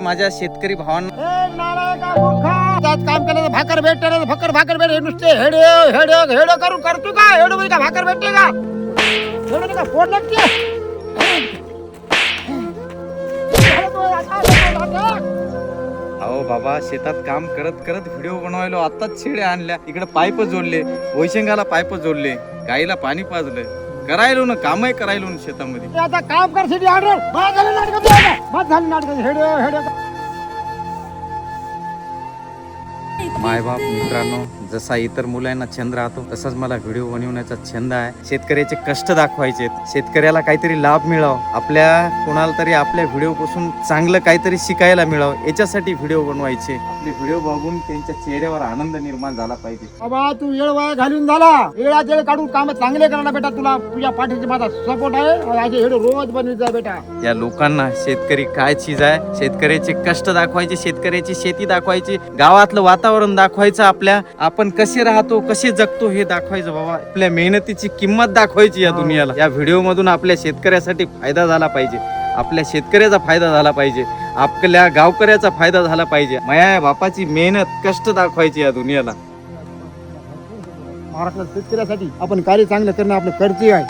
माझ्या शेतकरी भावांना काम केलं तर भाकर भेटते भाकर भेट नुसते हेडो करून करतो का हेडो मध्ये का भाकर भेटते का हेडो का फोड लागते अहो बाबा, शेतात काम करत करत व्हिडिओ बनवायलो. आताच शेळ्या आणल्या, इकडे पाईप जोडले, वैशंगाला पाईप जोडले, गाईला पाणी पाजलं, करायलो ना कामही करायलो ना शेतामध्ये. आता काम कर सिटी ऑर्डर बस झालं नाटक हेडो मायबाप मित्रांनो, जसा इतर मुलांना छंद राहतो तसाच मला व्हिडिओ बनवण्याचा छंद आहे. शेतकऱ्याचे कष्ट दाखवायचे, शेतकऱ्याला काहीतरी लाभ मिळावं, आपल्या कोणाला तरी आपल्या व्हिडिओ पासून चांगलं काहीतरी शिकायला मिळावं, याच्यासाठी व्हिडिओ बनवायचे. आपले व्हिडिओ बघून त्यांच्या चेहऱ्यावर आनंद निर्माण झाला पाहिजे. बाबा तू वेळ वाया घालून झाला, वेळा काढून काम चांगले करायला बेटा, तुला तुझ्या पाठीची माझा सपोर्ट आहे. हेडो रोज बनवित बेटा. या लोकांना शेतकरी काय चीज आहे, शेतकऱ्याचे कष्ट दाखवायचे, शेतकऱ्याची शेती दाखवायची, गावातलं वातावरण दाखवायचं, आपण कसे राहतो कसे जगतो हे दाखवायचं. बाबा आपल्या मेहनतीची किंमत दाखवायची या दुनियाला. या व्हिडिओ मधून आपल्या शेतकऱ्यासाठी फायदा झाला पाहिजे, आपल्या शेतकऱ्याचा फायदा झाला पाहिजे, आपल्या गावकऱ्याचा फायदा झाला पाहिजे. माया बापाची मेहनत कष्ट दाखवायची या दुनियाला. महाराष्ट्रात शेतकऱ्यासाठी आपण कार्य चांगलं करणं आपलं कर्तव्य आहे.